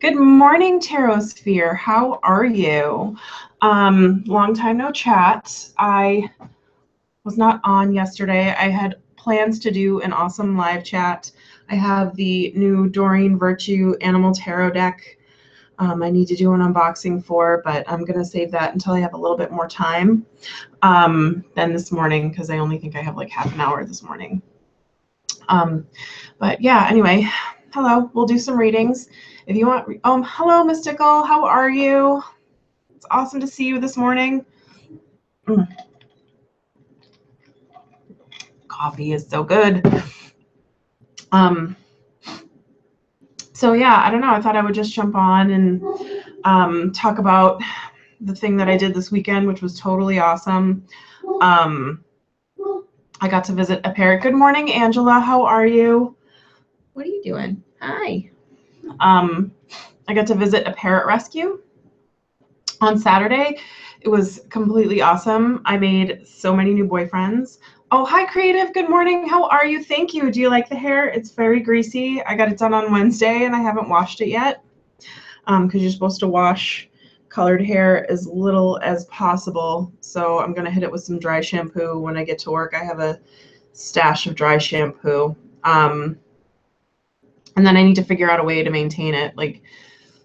Good morning, Tarosphere. How are you? Long time no chat. I was not on yesterday. I had plans to do an awesome live chat. I have the new Doreen Virtue Animal Tarot deck I need to do an unboxing for, but I'm going to save that until I have a little bit more time than this morning, because I only think I have like half an hour this morning. But yeah, anyway, hello. We'll do some readings. If you want, hello, Mystical. How are you? It's awesome to see you this morning. Coffee is so good. So yeah, I don't know. I thought I would just jump on and talk about the thing that I did this weekend, which was totally awesome. I got to visit a parrot. Good morning, Angela. How are you? What are you doing? Hi. I got to visit a parrot rescue on Saturday. It was completely awesome. I made so many new boyfriends. Oh, hi, Creative. Good morning. How are you? Thank you. Do you like the hair? It's very greasy. I got it done on Wednesday, and I haven't washed it yet because you're supposed to wash colored hair as little as possible. So I'm going to hit it with some dry shampoo when I get to work. I have a stash of dry shampoo. And then I need to figure out a way to maintain it. Like,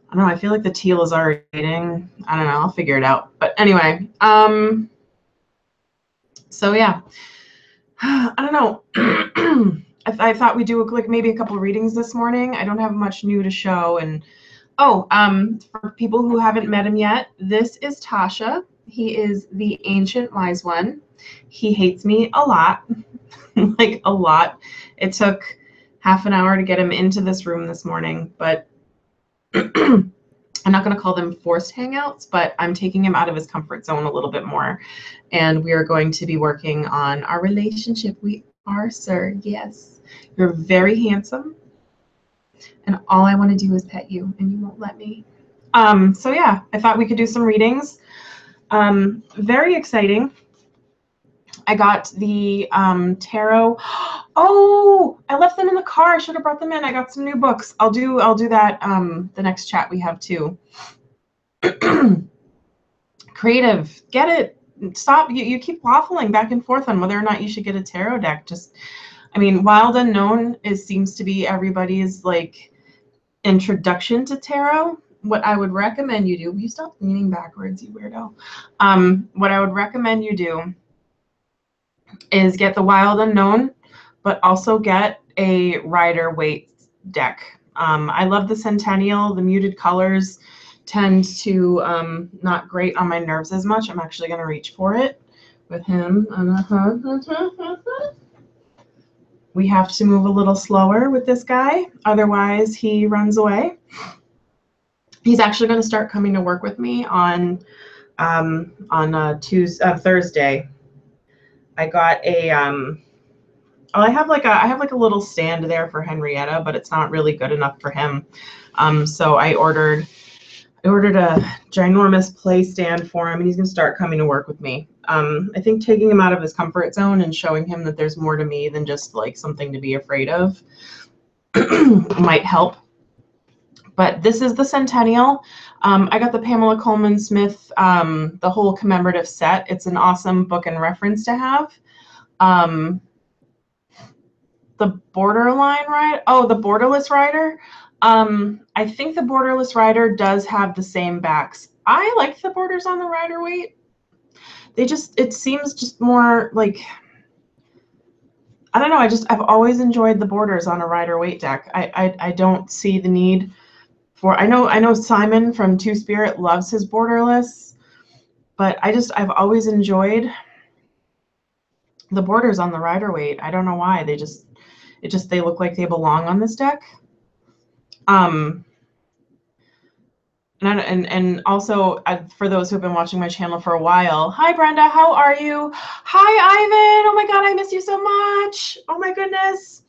I don't know, I feel like the teal is already fading. I don't know, I'll figure it out. But anyway, so yeah, I don't know. I thought we'd do maybe a couple readings this morning. I don't have much new to show. And for people who haven't met him yet, this is Tasha. He is the Ancient Wise One. He hates me a lot, like a lot. It took half an hour to get him into this room this morning, but I'm not going to call them forced hangouts, but I'm taking him out of his comfort zone a little bit more. And we are going to be working on our relationship. We are, sir. Yes. You're very handsome. And all I want to do is pet you, and you won't let me. So yeah, I thought we could do some readings. Very exciting. I got the tarot. Oh, I left them in the car. I should have brought them in. I got some new books. I'll do that the next chat we have too. Creative, get it. Stop. You keep waffling back and forth on whether or not you should get a tarot deck. Just, I mean, Wild Unknown seems to be everybody's like introduction to tarot. What I would recommend you do, you stop leaning backwards, you weirdo. What I would recommend you do is get the Wild Unknown, but also get a Rider-Waite deck. I love the Centennial. The muted colors tend to not grate on my nerves as much. I'm actually going to reach for it with him. We have to move a little slower with this guy, otherwise he runs away. He's actually going to start coming to work with me on Thursday. I got a I have like a little stand there for Henrietta, but it's not really good enough for him. So I ordered a ginormous play stand for him, and he's going to start coming to work with me. I think taking him out of his comfort zone and showing him that there's more to me than just like something to be afraid of might help. But this is the Centennial. I got the Pamela Coleman Smith, the whole commemorative set. It's an awesome book and reference to have. The Borderline Rider. Oh, the Borderless Rider. I think the Borderless Rider does have the same backs. I like the borders on the Rider-Waite. It seems just more like, I don't know. I've always enjoyed the borders on a Rider-Waite deck. I don't see the need for, I know Simon from Two Spirit loves his borderless, but I've always enjoyed the borders on the Rider-Waite. I don't know why. They look like they belong on this deck. And also, for those who have been watching my channel for a while, hi Brenda, how are you? Hi Ivan, oh my god, I miss you so much. Oh my goodness.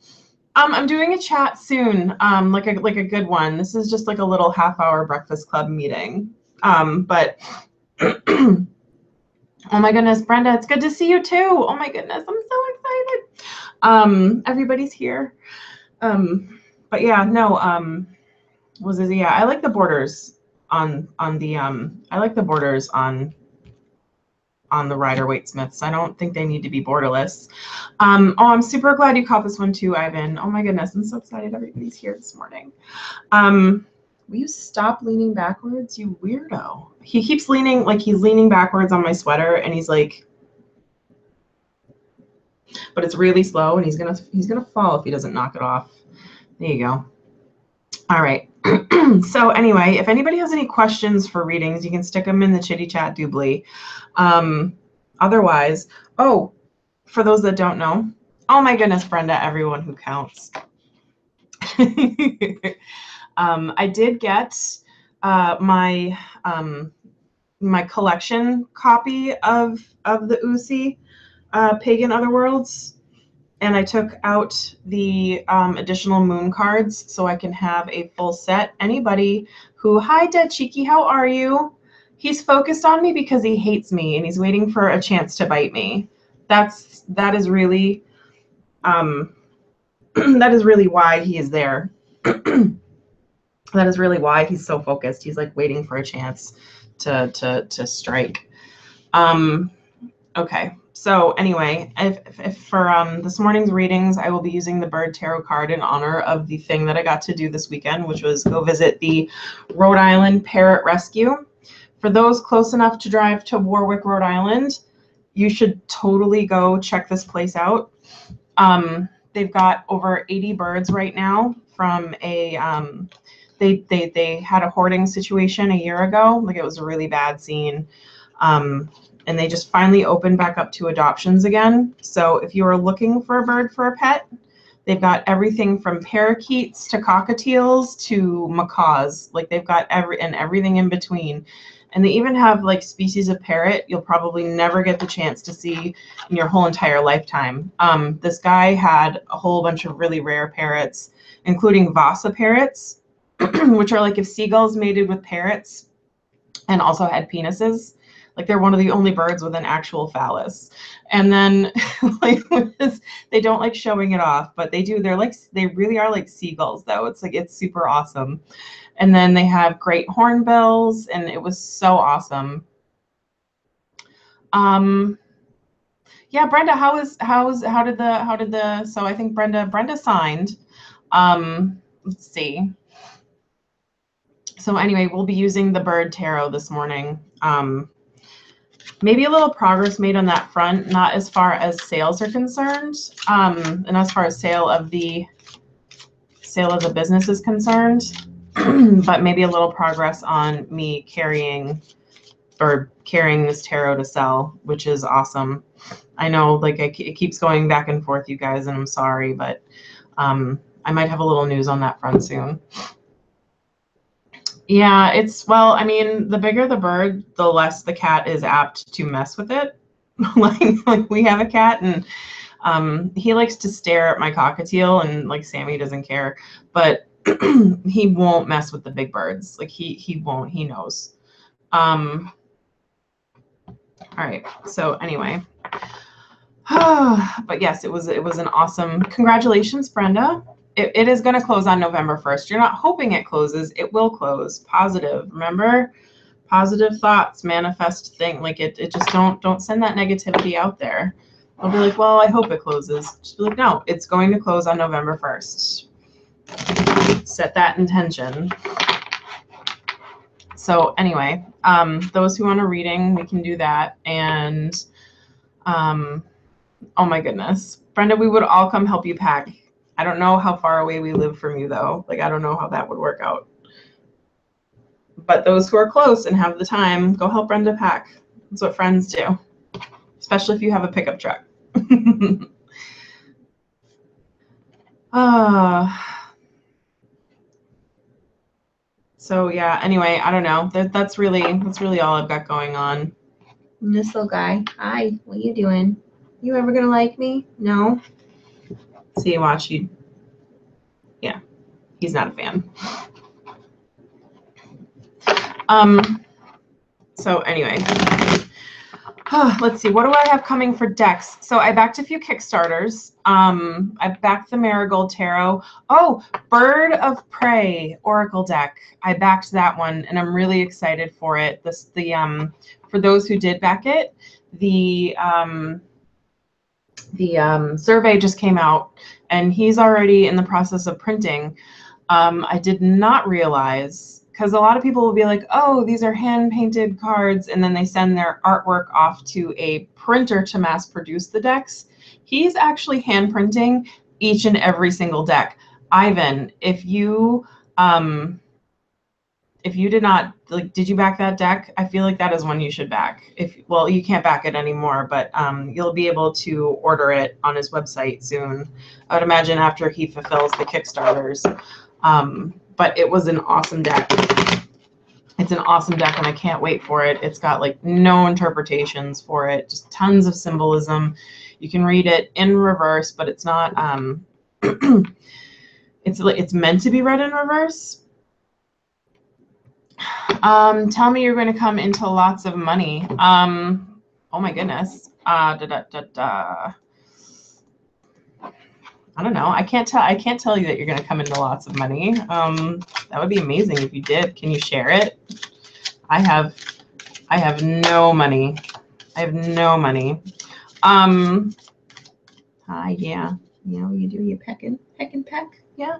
I'm doing a chat soon, like a good one. This is just like a little half-hour Breakfast Club meeting. But oh my goodness, Brenda, it's good to see you too. Oh my goodness, I'm so excited. Everybody's here. But yeah, no, Was it? Yeah, I like the borders on the I like the borders on the Rider-Waite Smiths. I don't think they need to be borderless. Oh, I'm super glad you caught this one too, Ivan. Oh my goodness, I'm so excited everybody's here this morning. Will you stop leaning backwards, you weirdo? He keeps leaning, like he's leaning backwards on my sweater, and he's like, but it's really slow, and he's gonna fall if he doesn't knock it off. There you go. All right. So anyway, if anybody has any questions for readings, you can stick them in the chitty chat doobly. Otherwise, oh, for those that don't know, oh my goodness, Brenda, everyone who counts. I did get my my collection copy of the Usi Pagan Otherworlds, and I took out the additional moon cards so I can have a full set. Anybody who, hi Dead Cheeky, how are you? He's focused on me because he hates me and he's waiting for a chance to bite me. That is really that is really why he is there. That is really why he's so focused. He's like waiting for a chance to strike. Okay. So anyway, if for this morning's readings, I will be using the Bird Tarot card in honor of the thing that I got to do this weekend, which was go visit the Rhode Island Parrot Rescue. For those close enough to drive to Warwick, Rhode Island, you should totally go check this place out. They've got over 80 birds right now from a, they had a hoarding situation a year ago. Like it was a really bad scene. And they just finally opened back up to adoptions again. So if you are looking for a bird for a pet, they've got everything from parakeets to cockatiels to macaws. Like they've got everything in between. And they even have like species of parrot you'll probably never get the chance to see in your whole entire lifetime. This guy had a whole bunch of really rare parrots, including Vasa parrots, which are like if seagulls mated with parrots and also had penises. Like they're one of the only birds with an actual phallus. And then like they don't like showing it off, but they do. They really are like seagulls though. It's super awesome. And then they have great hornbills, and it was so awesome. Yeah, Brenda, how did the so I think Brenda signed. Let's see. So anyway, we'll be using the Bird Tarot this morning. Maybe a little progress made on that front, not as far as sales are concerned, and as far as sale of the business is concerned, but maybe a little progress on me carrying this tarot to sell, which is awesome. I know, like it keeps going back and forth, you guys, and I'm sorry, but I might have a little news on that front soon. Yeah, well, I mean, the bigger the bird, the less the cat is apt to mess with it. like we have a cat, and he likes to stare at my cockatiel, and like Sammy doesn't care, but he won't mess with the big birds. Like he won't. He knows. All right. So anyway, but yes, it was an awesome. Congratulations, Brenda. It is going to close on November 1st. You're not hoping it closes. It will close. Positive. Remember, positive thoughts manifest thing. Like it just don't send that negativity out there. I'll be like, well, I hope it closes. Just be like, no, it's going to close on November 1st. Set that intention. So anyway, those who want a reading, we can do that. And oh my goodness, Brenda, we would all come help you pack. I don't know how far away we live from you though. Like, I don't know how that would work out. But those who are close and have the time, go help Brenda pack. That's what friends do, especially if you have a pickup truck. So yeah, anyway, I don't know. That's really all I've got going on. This little guy. Hi, what are you doing? You ever gonna like me? No? See, watch you. Yeah, he's not a fan. So anyway, Let's see, what do I have coming for decks? So I backed a few Kickstarters. I backed the Marigold Tarot. Oh, Bird of Prey Oracle deck. I backed that one, and I'm really excited for it. For those who did back it, the survey just came out, and he's already in the process of printing. I did not realize, because a lot of people will be like, oh, these are hand-painted cards, and then they send their artwork off to a printer to mass produce the decks. He's actually hand printing each and every single deck. Ivan, if you did not, like, did you back that deck? I feel like that is one you should back. Well, you can't back it anymore, but you'll be able to order it on his website soon. I would imagine after he fulfills the Kickstarters. But it was an awesome deck. It's an awesome deck, and I can't wait for it. It's got like no interpretations for it, just tons of symbolism. You can read it in reverse, but it's not. It's meant to be read in reverse. Tell me you're going to come into lots of money. Oh my goodness. I don't know. I can't tell you that you're going to come into lots of money. That would be amazing if you did. Can you share it? I have no money. I have no money. Yeah. You know, you do your peck and peck. Yeah.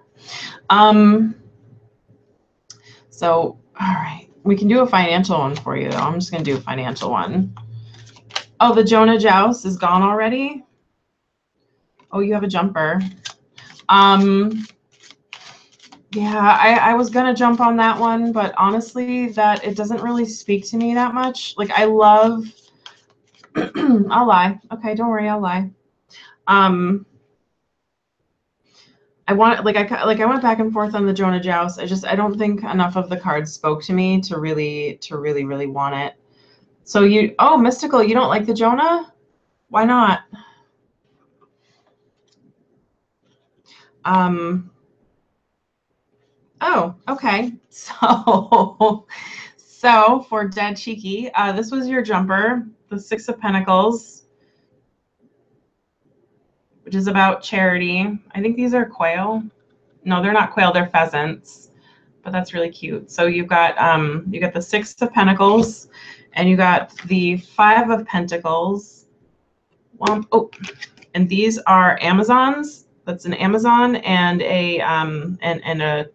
So, all right. We can do a financial one for you, though. I'm just going to do a financial one. Oh, the Jonah Joust is gone already? Oh, you have a jumper. Yeah, I was gonna jump on that one, but honestly, that it doesn't really speak to me that much. Like, I love. I'll lie. Okay, don't worry, I'll lie. I want, like I went back and forth on the Jonah Joust. I don't think enough of the cards spoke to me to really want it. So Mystical, you don't like the Jonah? Why not? Oh, okay. So for Dead Cheeky, this was your jumper, the Six of Pentacles, which is about charity. I think these are quail. No, they're not quail, they're pheasants, but that's really cute. So you've got the Six of Pentacles, and you got the Five of Pentacles. And these are Amazons. That's an Amazon and a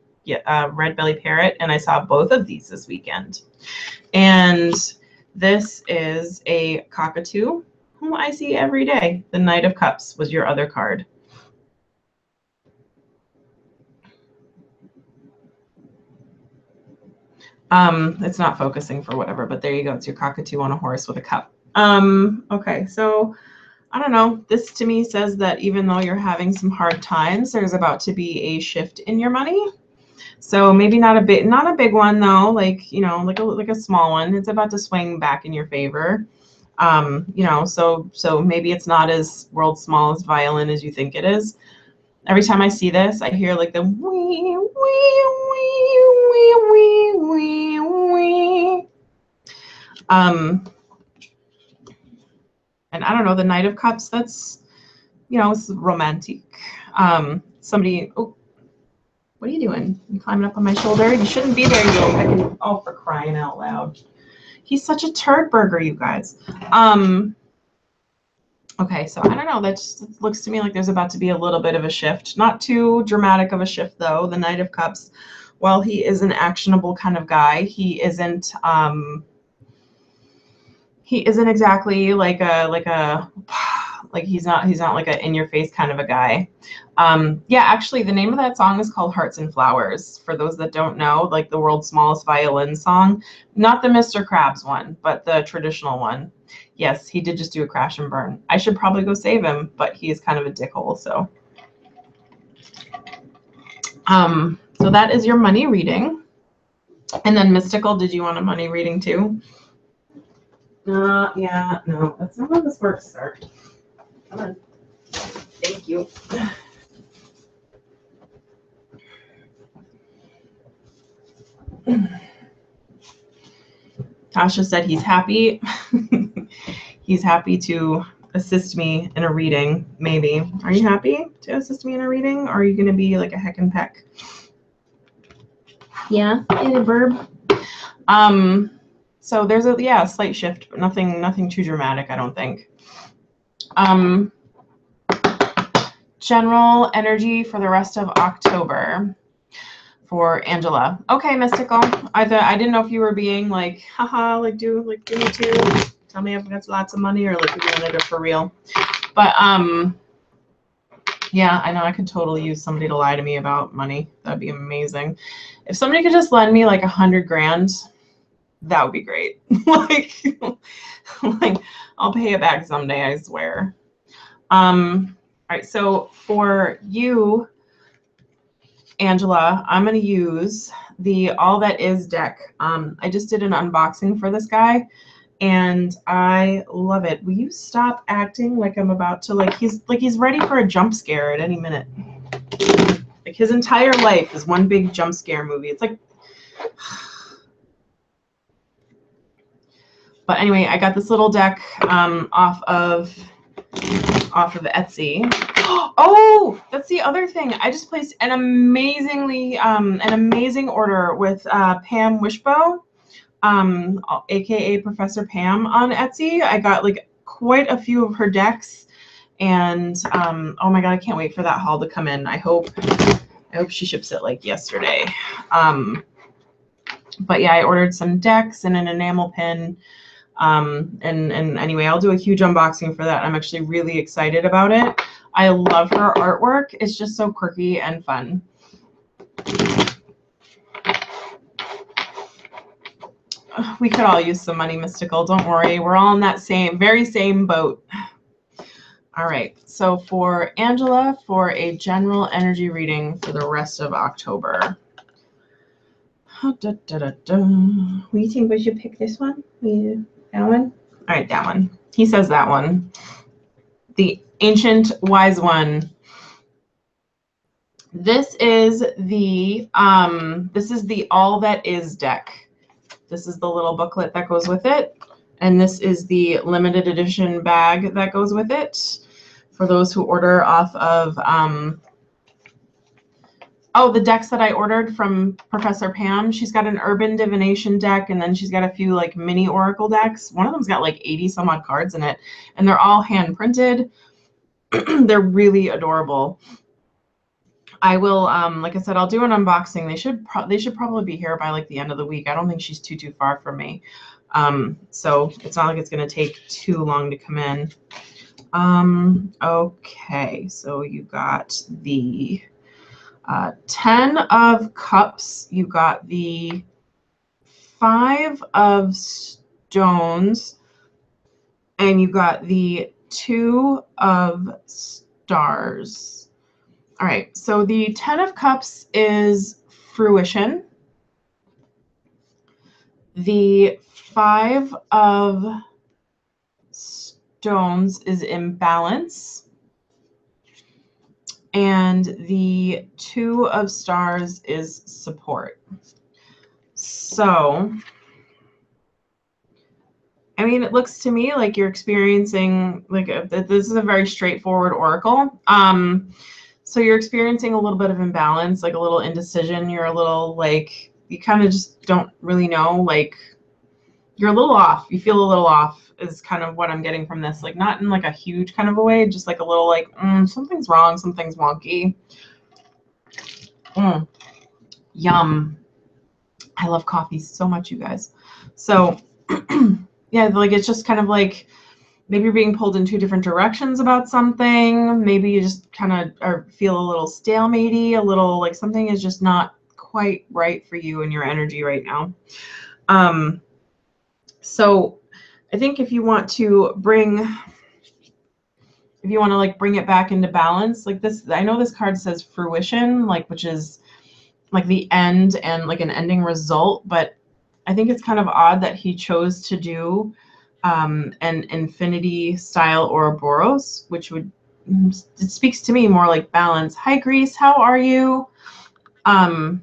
red belly parrot, and I saw both of these this weekend. And this is a cockatoo, whom I see every day. The Knight of Cups was your other card. It's not focusing for whatever, but there you go. It's your cockatoo on a horse with a cup. Okay, so I don't know. This to me says that even though you're having some hard times, there's about to be a shift in your money. So maybe not a big one though, like, you know, like a small one. It's about to swing back in your favor. You know, so maybe it's not as world's smallest violin as you think it is. Every time I see this, I hear like the wee, wee, wee, wee, wee, wee, wee. And I don't know, the Knight of Cups, that's, you know, it's romantic. Somebody, oh, what are you doing? You climbing up on my shoulder? You shouldn't be there, you. Oh, for crying out loud. He's such a turd burger, you guys. Okay, so I don't know. That just looks to me like there's about to be a little bit of a shift. Not too dramatic of a shift, though. The Knight of Cups, while he is an actionable kind of guy, he isn't exactly like he's not like a in-your-face kind of a guy. Yeah, actually, the name of that song is called Hearts and Flowers. For those that don't know, like the world's smallest violin song, not the Mr. Krabs one, but the traditional one. Yes, he did just do a crash and burn. I should probably go save him, but he is kind of a dickhole. So, so that is your money reading. And then Mystical, did you want a money reading too? Yeah, no, that's not how this works, sir. Come on. Thank you. Tasha said he's happy. he's happy to assist me in a reading, maybe. Are you happy to assist me in a reading? Or are you going to be like a heck and peck? Yeah, in a verb. So there's a slight shift, but nothing too dramatic, I don't think. General energy for the rest of October for Angela. Okay, Mystical. I didn't know if you were being like, haha, like do me too. Tell me I've got lots of money, or like if you wanted it for real. But yeah, I know I could totally use somebody to lie to me about money. That'd be amazing. If somebody could just lend me like 100 grand, that would be great. like I'll pay it back someday, I swear. All right, so for you, Angela, I'm going to use the All That Is deck. I just did an unboxing for this guy, and I love it. Will you stop acting like I'm about to, like he's ready for a jump scare at any minute. Like his entire life is one big jump scare movie. It's like... But anyway, I got this little deck off of Etsy. Oh, that's the other thing. I just placed an amazing order with Pam Wishbow, aka Professor Pam, on Etsy. I got like quite a few of her decks, and oh my god, I can't wait for that haul to come in. I hope she ships it like yesterday. But yeah, I ordered some decks and an enamel pin. And anyway, I'll do a huge unboxing for that. I'm actually really excited about it. I love her artwork. It's just so quirky and fun. We could all use some money, Mystical. Don't worry. We're all in that very same boat. All right. So for Angela, for a general energy reading for the rest of October. What do you think we should pick this one? That one? All right, that one. He says that one. The Ancient Wise One. This is the All That Is deck. This is the little booklet that goes with it, and this is the limited edition bag that goes with it. For those who order off of the decks that I ordered from Professor Pam. She's got an Urban Divination deck, and then she's got a few like mini Oracle decks. One of them's got like 80 some odd cards in it, and they're all hand printed. They're really adorable. I will, like I said, I'll do an unboxing. They should probably be here by like the end of the week. I don't think she's too far from me, so it's not like it's going to take too long to come in. Okay, so you got the 10 of Cups. You got the 5 of Stones, and you got the 2 of Stars. All right, so the 10 of Cups is fruition. The 5 of Stones is imbalance. And the 2 of Stars is support. So, I mean, it looks to me like you're experiencing, like, this is a very straightforward oracle. So you're experiencing a little bit of imbalance, like a little indecision. You're a little like, you kind of just don't really know, like, you're a little off. You feel a little off is kind of what I'm getting from this. Like, not in like a huge kind of a way, just like a little like, something's wrong, something's wonky. Yum. I love coffee so much, you guys. So yeah, like it's just kind of like, maybe you're being pulled in 2 different directions about something. Maybe you just kind of feel a little stalematey, a little like something is just not quite right for you and your energy right now. So I think if you want to like bring it back into balance, like this, I know this card says fruition, like, which is like the end and like an ending result, but I think it's kind of odd that he chose to do an infinity style Ouroboros, which would, it speaks to me more like balance. Hi, Greece, how are you? So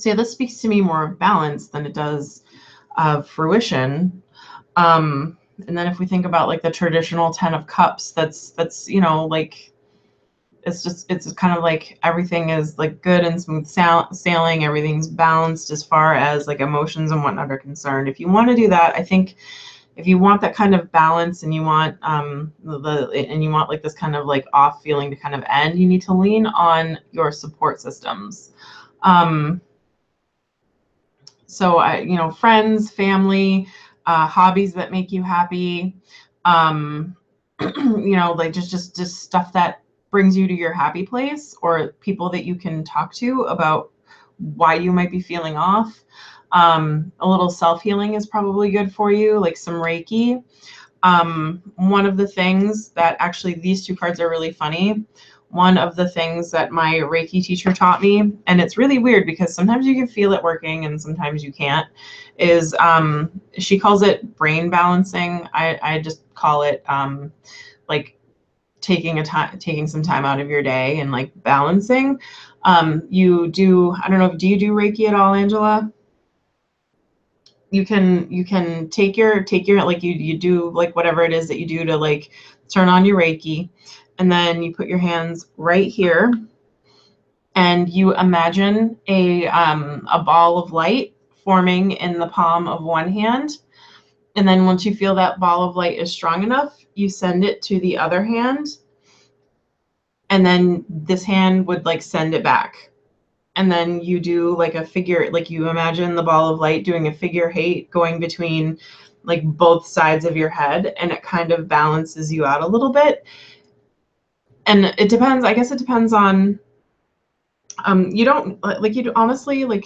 yeah, this speaks to me more of balance than it does of fruition. And then if we think about like the traditional 10 of Cups, that's you know, like it's kind of like everything is like good and smooth sailing, everything's balanced as far as like emotions and whatnot are concerned. If you want to do that, I think if you want that kind of balance and you want and you want like this kind of like off feeling to kind of end, you need to lean on your support systems. So you know, friends, family, hobbies that make you happy, you know, like just stuff that brings you to your happy place, or people that you can talk to about why you might be feeling off. A little self-healing is probably good for you, like some Reiki. One of the things that actually, these two cards are really funny. One of the things that my Reiki teacher taught me, and it's really weird because sometimes you can feel it working and sometimes you can't, is she calls it brain balancing. I just call it like taking some time out of your day and like balancing. You do, I don't know, do you do Reiki at all, Angela? You can take your like you do like whatever it is that you do to like turn on your Reiki, and then you put your hands right here and you imagine a ball of light forming in the palm of one hand. And then once you feel that ball of light is strong enough, you send it to the other hand, and then this hand would like send it back. And then you do like a figure, like you imagine the ball of light doing a figure eight going between like both sides of your head, and it kind of balances you out a little bit. And it depends, I guess it depends on, you don't like, you honestly, like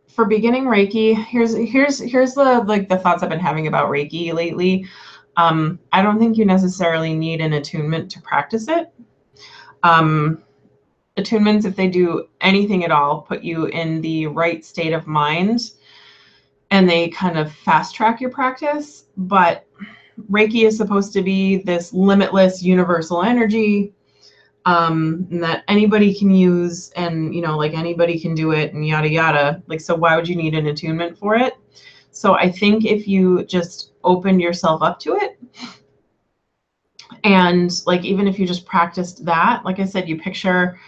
for beginning Reiki, here's the like the thoughts I've been having about Reiki lately. I don't think you necessarily need an attunement to practice it. Attunements, if they do anything at all, put you in the right state of mind, and they kind of fast track your practice. But Reiki is supposed to be this limitless universal energy that anybody can use, and you know, like anybody can do it, and yada yada. Like, so why would you need an attunement for it? So I think if you just open yourself up to it, and like even if you just practiced that, like I said, you picture,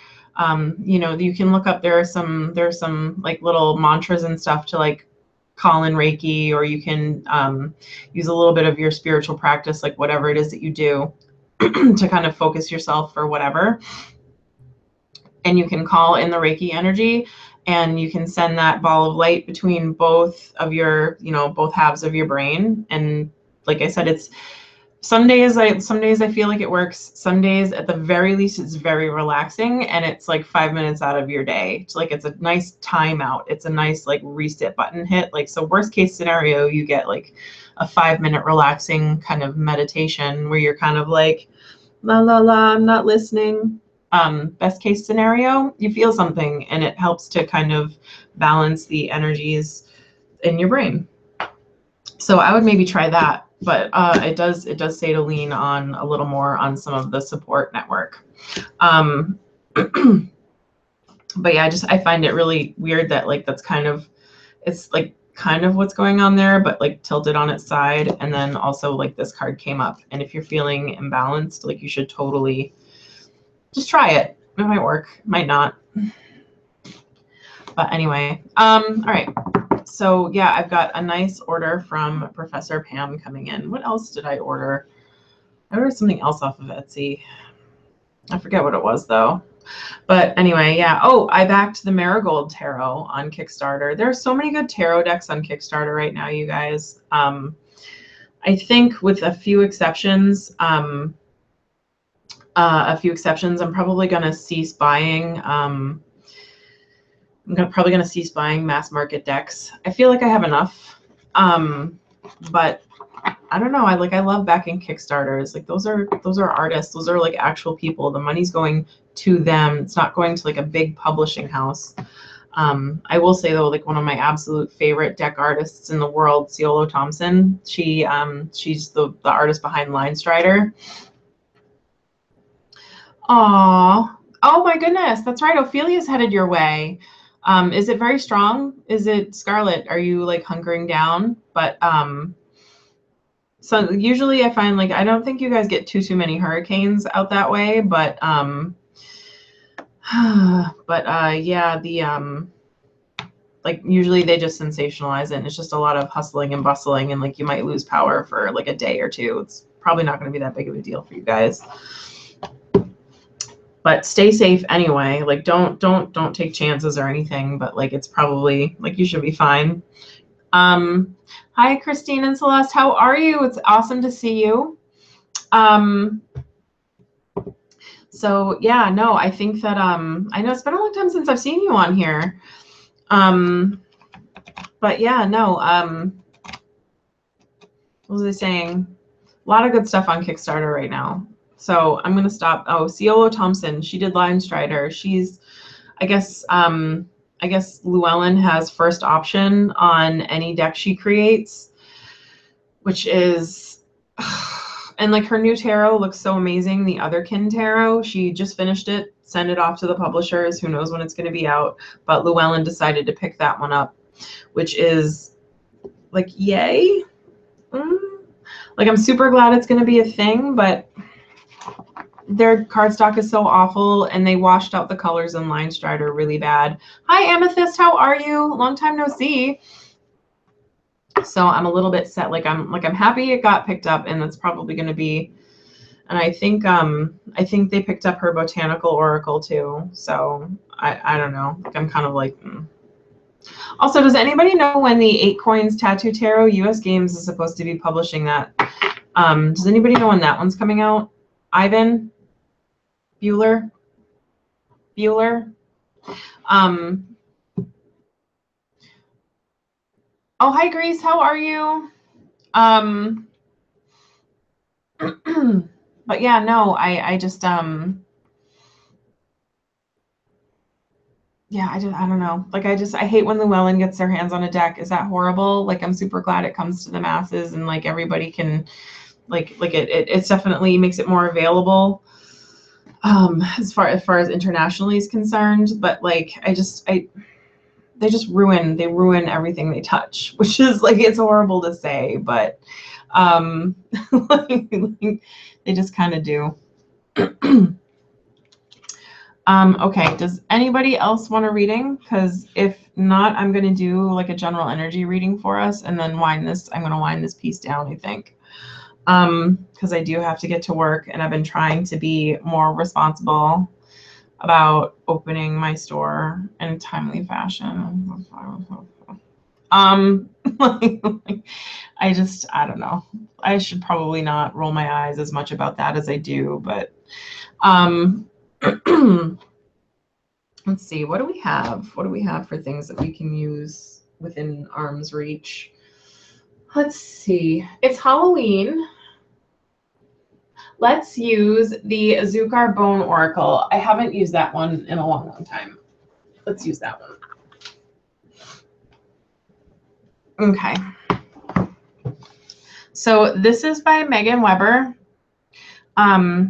you know, you can look up, there's some like little mantras and stuff to like call in Reiki, or you can use a little bit of your spiritual practice, like whatever it is that you do to kind of focus yourself for whatever. And you can call in the Reiki energy, and you can send that ball of light between both of your, you know, both halves of your brain. And like I said, it's some days I feel like it works. Some days, at the very least, it's very relaxing, and it's like 5 minutes out of your day. It's like, it's a nice timeout. It's a nice like reset button hit. Like, so worst case scenario, you get like a 5-minute relaxing kind of meditation where you're kind of like, la la la, I'm not listening. Best case scenario, you feel something, and it helps to kind of balance the energies in your brain. So I would maybe try that. But it does say to lean on a little more on some of the support network. But yeah, I find it really weird that like that's kind of, it's like kind of what's going on there, but like tilted on its side. And then also like this card came up, and if you're feeling imbalanced, like you should totally just try it. It might work, might not. But anyway, all right. So yeah, I've got a nice order from Professor Pam coming in. What else did I order? I ordered something else off of Etsy. I forget what it was though. But anyway, yeah. Oh, I backed the Marigold Tarot on Kickstarter. There are so many good tarot decks on Kickstarter right now, you guys. I think with a few exceptions, I'm probably going to cease buying. I'm probably going to cease buying mass market decks. I feel like I have enough, but I don't know. I love backing Kickstarters. Like those are artists. Those are like actual people. The money's going to them. It's not going to like a big publishing house. I will say though, like one of my absolute favorite deck artists in the world, Ciolo Thompson. She's the artist behind Line Strider. Aw. Oh my goodness. That's right. Ophelia's headed your way. Is it very strong? Is it Scarlet? Are you like hunkering down? But So usually I find like I don't think you guys get too many hurricanes out that way, but yeah, the like usually they just sensationalize it and it's just a lot of hustling and bustling and like you might lose power for like a day or two. It's probably not going to be that big of a deal for you guys. But stay safe anyway. Like don't take chances or anything, but like it's probably like you should be fine. Hi Christine and Celeste, how are you? It's awesome to see you. So yeah, no, I think that I know it's been a long time since I've seen you on here. But yeah, no, what was I saying? A lot of good stuff on Kickstarter right now. So I'm gonna stop. Oh, Ciolo Thompson, she did Lion Strider. She's, I guess Llewellyn has first option on any deck she creates, which is, and like her new tarot looks so amazing. The Otherkin tarot, she just finished it, send it off to the publishers. Who knows when it's going to be out? But Llewellyn decided to pick that one up, which is like, yay. Like I'm super glad it's going to be a thing, but their cardstock is so awful and they washed out the colors in Lion Strider really bad. Hi Amethyst, how are you? Long time no see. So I'm a little bit set. Like I'm happy it got picked up, and that's probably going to be. And I think they picked up her Botanical Oracle too. So I don't know. Like I'm kind of like. Also, does anybody know when the 8 Coins Tattoo Tarot? US Games is supposed to be publishing that. Does anybody know when that one's coming out? Ivan Bueller. Oh, hi Grace, how are you? But yeah, no, I just yeah, I don't know. Like I hate when Llewellyn gets their hands on a deck. Is that horrible? Like I'm super glad it comes to the masses and like everybody can like it definitely makes it more available as far as internationally is concerned, but like they just ruin everything they touch, which is like, it's horrible to say, but like, they just kind of do. Okay, does anybody else want a reading? Because if not, I'm going to do like a general energy reading for us and then I'm going to wind this piece down, I think. Because I do have to get to work and I've been trying to be more responsible about opening my store in a timely fashion. I don't know. I should probably not roll my eyes as much about that as I do, but let's see, what do we have? What do we have for things that we can use within arm's reach? Let's see. It's Halloween. Let's use the Azucar Bone Oracle. I haven't used that one in a long time. Let's use that one. Okay. So this is by Megan Weber.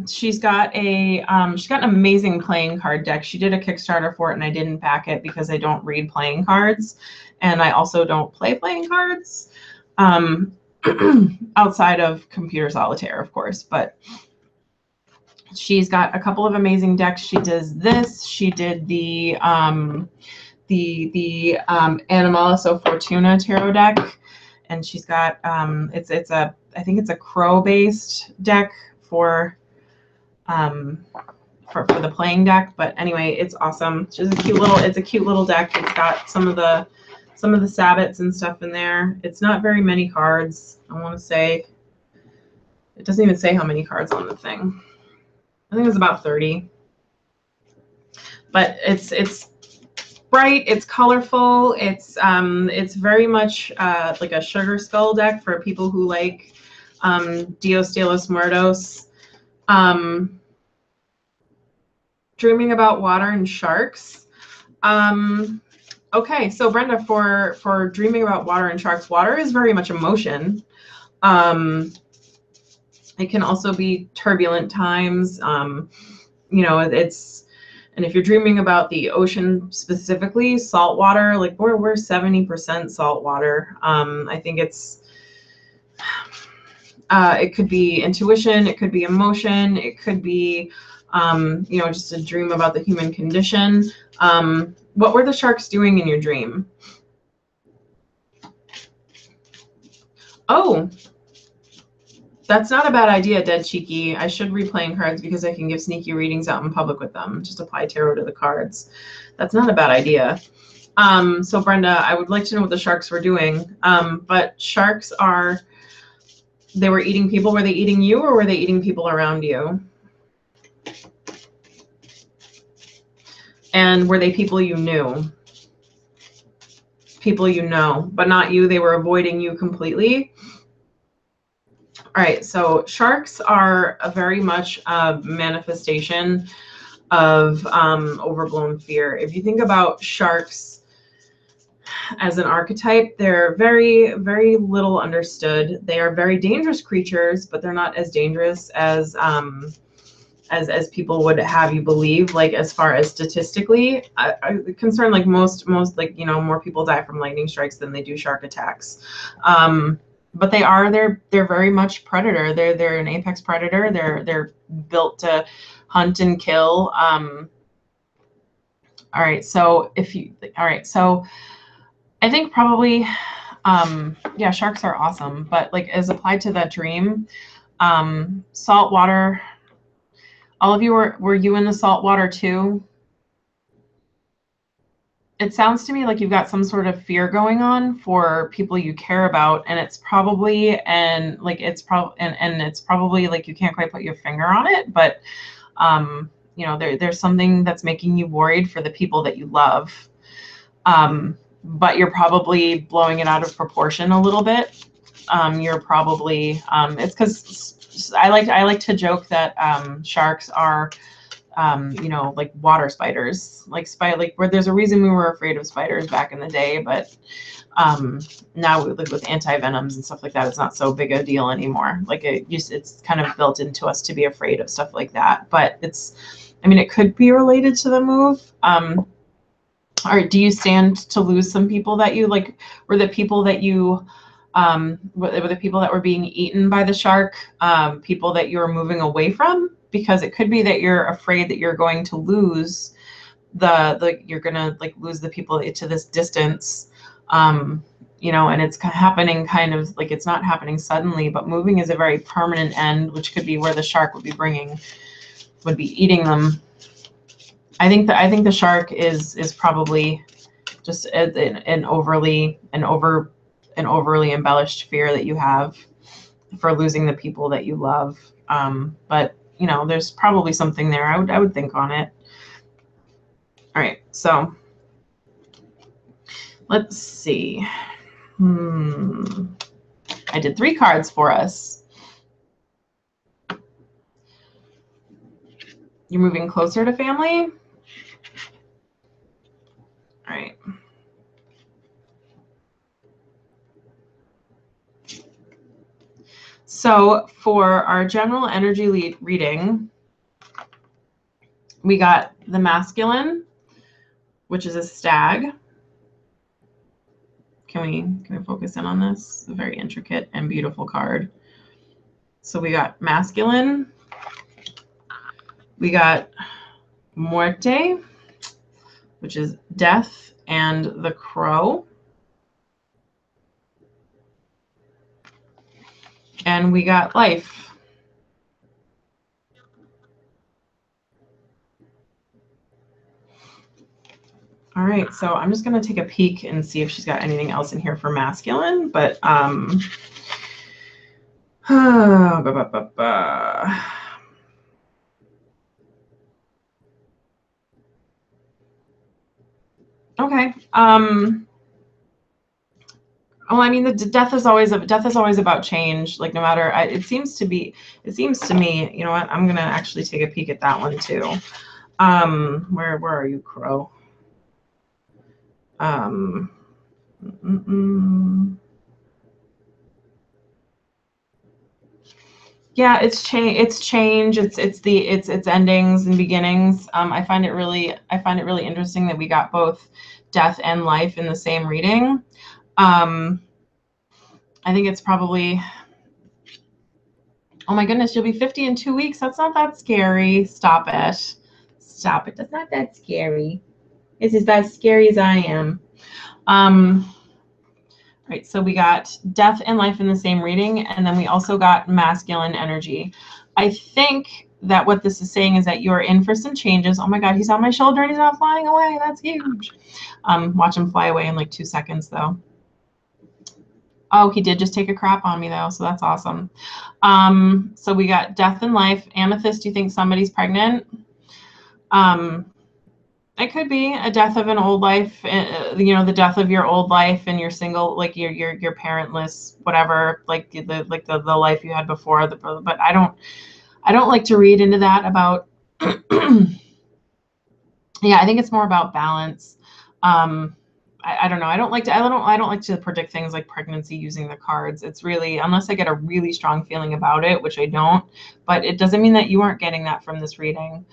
She's got an amazing playing card deck. She did a Kickstarter for it and I didn't back it because I don't read playing cards and I also don't play playing cards outside of Computer Solitaire, of course, but she's got a couple of amazing decks. She does this. She did the Animalis Fortuna tarot deck, and she's got I think it's a crow based deck for the playing deck, but anyway, it's awesome. It's just a cute little deck. It's got some of the sabbats and stuff in there. It's not very many cards. I want to say it doesn't even say how many cards on the thing. I think it's about 30. But it's bright, it's colorful, it's very much like a sugar skull deck for people who like Dios de los Muertos. Dreaming about water and sharks. Okay, so Brenda, for dreaming about water and sharks, water is very much emotion. It can also be turbulent times. You know, and if you're dreaming about the ocean specifically, salt water, like we're 70% salt water. I think It could be intuition, it could be emotion, it could be, you know, just a dream about the human condition. What were the sharks doing in your dream? Oh, that's not a bad idea, Dead Cheeky. I should read playing cards because I can give sneaky readings out in public with them. Just apply tarot to the cards. That's not a bad idea. So Brenda, I would like to know what the sharks were doing. But sharks are, they were eating people. Were they eating you or were they eating people around you? And were they people you knew? People you know, but not you. They were avoiding you completely. All right, so sharks are a very much a manifestation of overblown fear. If you think about sharks as an archetype, they're very, very little understood. They are very dangerous creatures, but they're not as dangerous as people would have you believe. Like as far as statistically, I'm concerned, like most like, you know, more people die from lightning strikes than they do shark attacks. But they're very much predator. They're an apex predator. They're built to hunt and kill. All right, so so I think probably, yeah, sharks are awesome, but like as applied to that dream, salt water. All of you were you in the salt water too? It sounds to me like you've got some sort of fear going on for people you care about, and it's probably it's probably like you can't quite put your finger on it, but you know, there's something that's making you worried for the people that you love. But you're probably blowing it out of proportion a little bit. You're probably it's because I like to joke that sharks are you know, like water spiders, like where there's a reason we were afraid of spiders back in the day, but now with anti-venoms and stuff like that, it's not so big a deal anymore. Like it's kind of built into us to be afraid of stuff like that. But I mean, it could be related to the move. Or do you stand to lose some people that you like? Were the people that you were the people that were being eaten by the shark people that you were moving away from? Because it could be that you're afraid that you're going to lose you're gonna like lose the people to this distance, you know, and it's happening kind of like, it's not happening suddenly, but moving is a very permanent end, which could be where the shark would be eating them. I think the shark is probably just an overly embellished fear that you have for losing the people that you love. But you know, there's probably something there. I would think on it. All right, so let's see. I did 3 cards for us. You're moving closer to family? All right. So for our general energy reading, we got the masculine, which is a stag. Can we focus in on this? It's a very intricate and beautiful card. So we got masculine. We got muerte, which is death, and the crow. And we got life. All right, so I'm just going to take a peek and see if she's got anything else in here for masculine, but okay. Well, I mean, the death is always about change. Like no matter, it seems to me, you know what? I'm gonna actually take a peek at that one too. Where are you, Crow? Yeah, it's change. It's endings and beginnings. I find it really interesting that we got both death and life in the same reading. I think it's probably Oh my goodness, you'll be 50 in 2 weeks. That's not that scary. Stop it. Stop it. That's not that scary. It's as scary as I am. Right, so we got death and life in the same reading, and then we also got masculine energy. I think that what this is saying is that you're in for some changes. Oh my God, he's on my shoulder and he's not flying away. That's huge. Watch him fly away in like 2 seconds though. Oh, he did just take a crap on me though, so that's awesome. So we got death and life. Amethyst, do you think somebody's pregnant? It could be a death of an old life, you know, the death of your old life and your single, like your parentless, whatever, like the life you had before. But I don't like to read into that about. Yeah, I think it's more about balance. I don't know. I don't like to predict things like pregnancy using the cards. It's really, unless I get a really strong feeling about it, which I don't. But it doesn't mean that you aren't getting that from this reading.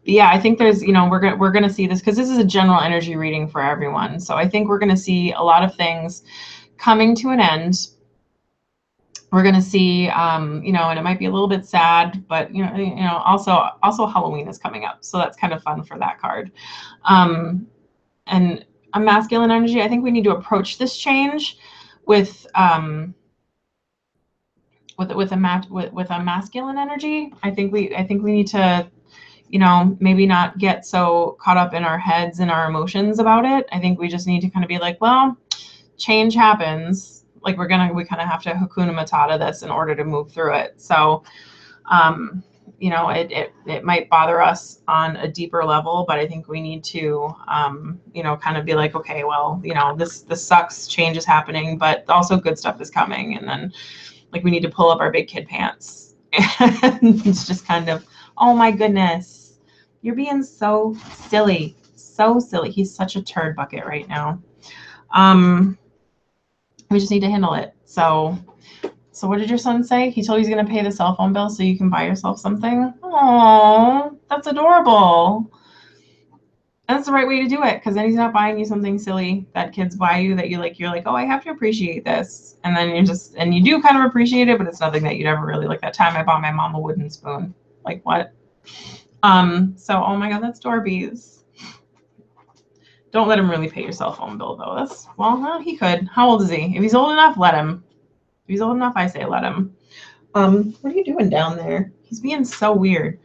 Yeah, I think there's, you know, we're gonna see this because this is a general energy reading for everyone. So I think we're gonna see a lot of things coming to an end. We're gonna see, you know, and it might be a little bit sad, but you know, also Halloween is coming up, so that's kind of fun for that card. And a masculine energy, I think we need to approach this change with a masculine energy. I think we need to, you know, maybe not get so caught up in our heads and our emotions about it. I think we just need to kind of be like, well, change happens. Like we kind of have to Hakuna Matata this in order to move through it. So, you know, it might bother us on a deeper level, but I think we need to, you know, kind of be like, okay, well, you know, this sucks, change is happening, but also good stuff is coming. And then like, we need to pull up our big kid pants and it's just kind of, oh my goodness, you're being so silly. So silly. He's such a turd bucket right now. We just need to handle it. So what did your son say? He told you he's going to pay the cell phone bill so you can buy yourself something. Oh, that's adorable. That's the right way to do it, because then he's not buying you something silly that kids buy you that you're like, oh, I have to appreciate this. And then you do kind of appreciate it, but it's nothing that you'd ever really like. That time I bought my mom a wooden spoon. Like what? So, oh my God, that's Dorby's. Don't let him really pay your cell phone bill though. Well, he could. How old is he? If he's old enough, let him. If he's old enough, I say let him. What are you doing down there? He's being so weird.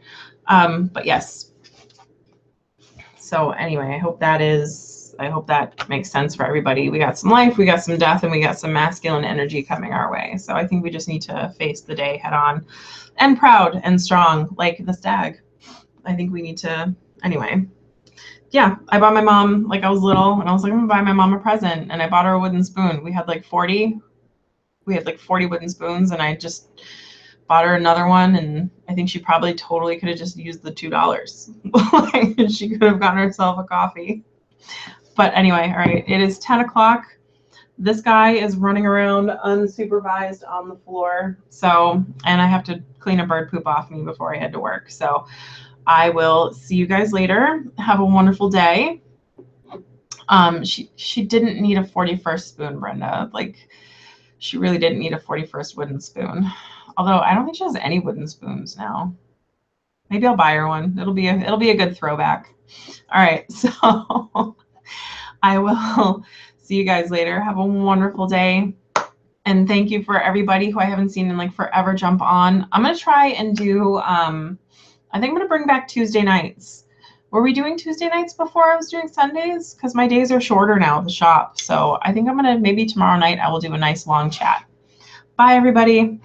But yes. So anyway, I hope that makes sense for everybody. We got some life, we got some death, and we got some masculine energy coming our way. So I think we just need to face the day head on and proud and strong like the stag. I think we need to, anyway. Yeah, I bought my mom, like I was little, and I was like, I'm gonna buy my mom a present, and I bought her a wooden spoon. We had like 40 wooden spoons, and I just bought her another one, and I think she probably totally could have just used the $2. Like, she could have gotten herself a coffee. But anyway, all right, it is 10 o'clock. This guy is running around unsupervised on the floor. So, and I have to clean a bird poop off me before I head to work. So I will see you guys later. Have a wonderful day. She didn't need a 41st spoon, Brenda. Like, she really didn't need a 41st wooden spoon. Although I don't think she has any wooden spoons now. Maybe I'll buy her one. It'll be a good throwback. All right, so I will see you guys later. Have a wonderful day. And thank you for everybody who I haven't seen in like forever jump on. I'm gonna try and do I think I'm gonna bring back Tuesday nights. Were we doing Tuesday nights before I was doing Sundays? Because my days are shorter now at the shop. So I think I'm gonna, maybe tomorrow night I will do a nice long chat. Bye everybody.